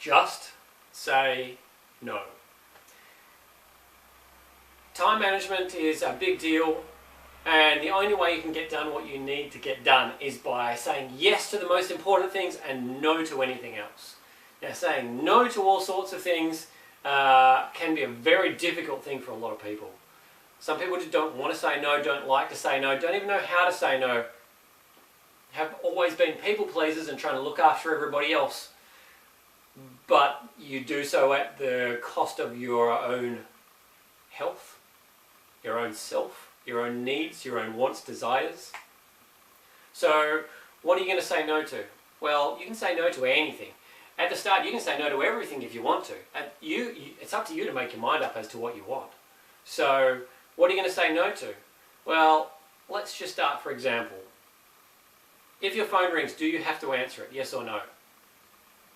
Just say no. Time management is a big deal, and the only way you can get done what you need to get done is by saying yes to the most important things and no to anything else. Now, saying no to all sorts of things can be a very difficult thing for a lot of people. Some people just don't want to say no, don't like to say no, don't even know how to say no, have always been people pleasers and trying to look after everybody else, but you do so at the cost of your own health, your own self, your own needs, your own wants, desires. So what are you going to say no to? Well, you can say no to anything. At the start, you can say no to everything if you want to. It's up to you to make your mind up as to what you want. So what are you going to say no to? Well, let's just start, for example. If your phone rings, do you have to answer it? Yes or no?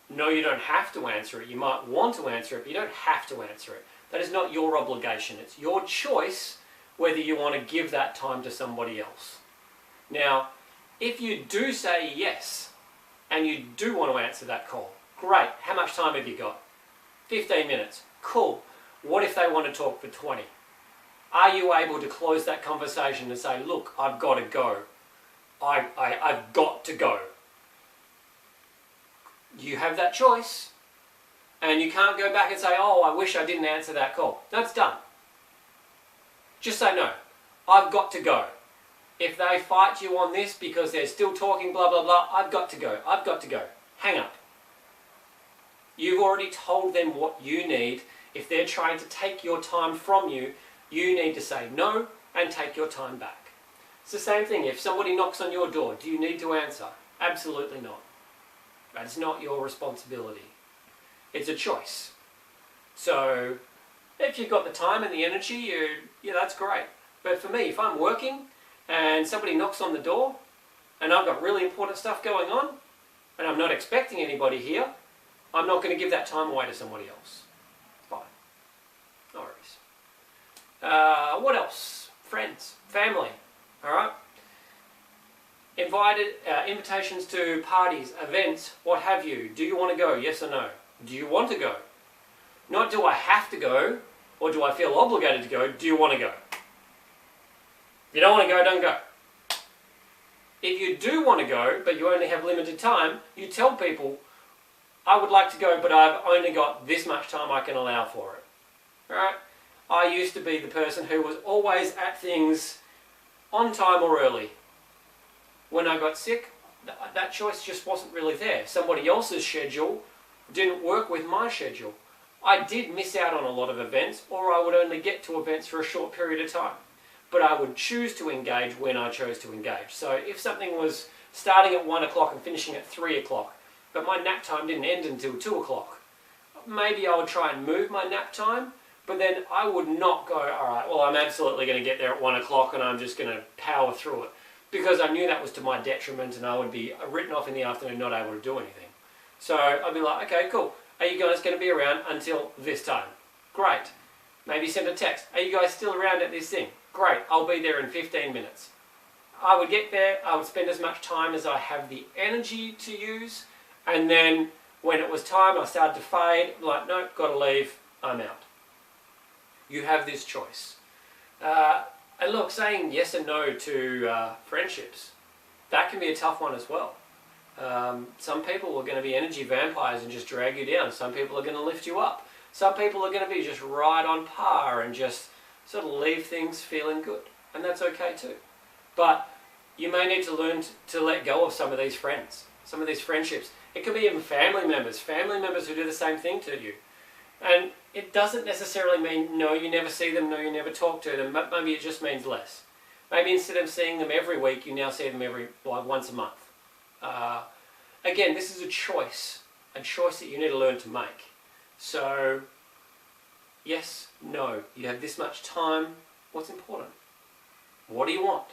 No, you don't have to answer it. You might want to answer it, but you don't have to answer it. That is not your obligation. It's your choice whether you want to give that time to somebody else. Now, if you do say yes, and you do want to answer that call, great. How much time have you got? 15 minutes. Cool. What if they want to talk for 20? Are you able to close that conversation and say, look, I've got to go. I've got to go. You have that choice, and you can't go back and say, oh, I wish I didn't answer that call. No, it's done. Just say no. I've got to go. If they fight you on this because they're still talking blah, blah, blah, I've got to go. I've got to go. Hang up. You've already told them what you need. If they're trying to take your time from you, you need to say no and take your time back. It's the same thing. If somebody knocks on your door, do you need to answer? Absolutely not. That's not your responsibility. It's a choice. So if you've got the time and the energy, yeah, that's great. But for me, if I'm working and somebody knocks on the door and I've got really important stuff going on and I'm not expecting anybody here, I'm not going to give that time away to somebody else. Fine. No worries. What else? Friends, family. All right. Invitations to parties, events, what have you. Do you want to go? Yes or no? Do you want to go? Not do I have to go or do I feel obligated to go. Do you want to go? If you don't want to go, don't go. If you do want to go, but you only have limited time, you tell people, I would like to go, but I've only got this much time I can allow for it. All right? I used to be the person who was always at things on time or early. When I got sick, that choice just wasn't really there. Somebody else's schedule didn't work with my schedule. I did miss out on a lot of events, or I would only get to events for a short period of time. But I would choose to engage when I chose to engage. So if something was starting at 1 o'clock and finishing at 3 o'clock, but my nap time didn't end until 2 o'clock, maybe I would try and move my nap time, but then I would not go, all right, well, I'm absolutely going to get there at 1 o'clock and I'm just going to power through it. Because I knew that was to my detriment and I would be written off in the afternoon, not able to do anything. So I'd be like, okay, cool. Are you guys going to be around until this time? Great. Maybe send a text. Are you guys still around at this thing? Great. I'll be there in 15 minutes. I would get there. I would spend as much time as I have the energy to use. And then when it was time, I started to fade. Like, no, got to leave. I'm out. You have this choice. And look, saying yes and no to friendships, that can be a tough one as well. Some people are going to be energy vampires and just drag you down. Some people are going to lift you up. Some people are going to be just right on par and just sort of leave things feeling good. And that's okay too. But you may need to learn to let go of some of these friends, some of these friendships. It could be even family members who do the same thing to you. And it doesn't necessarily mean, no, you never see them, no, you never talk to them. Maybe it just means less. Maybe instead of seeing them every week, you now see them once a month. Again, this is a choice that you need to learn to make. So, yes, no, you have this much time. What's important? What do you want?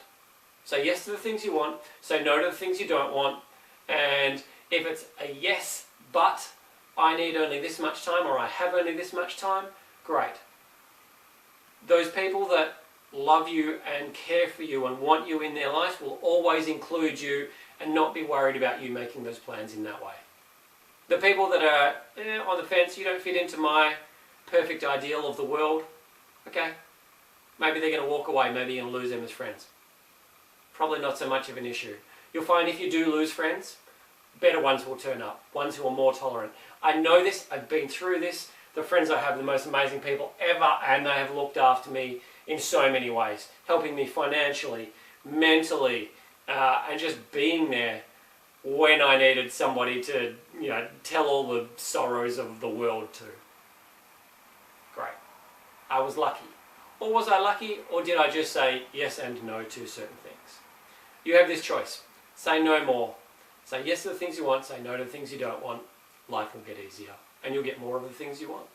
Say yes to the things you want, say no to the things you don't want, and if it's a yes, but I need only this much time, or I have only this much time, great. Those people that love you and care for you and want you in their life will always include you and not be worried about you making those plans in that way. The people that are on the fence, you don't fit into my perfect ideal of the world, okay, maybe they're going to walk away, maybe you're going to lose them as friends. Probably not so much of an issue. You'll find if you do lose friends, better ones will turn up, ones who are more tolerant. I know this, I've been through this. The friends I have are the most amazing people ever, and they have looked after me in so many ways, helping me financially, mentally, and just being there when I needed somebody to, tell all the sorrows of the world to. Great. I was lucky. Or was I lucky, or did I just say yes and no to certain things? You have this choice. Say no more. Say yes to the things you want, say no to the things you don't want. Life will get easier, and you'll get more of the things you want.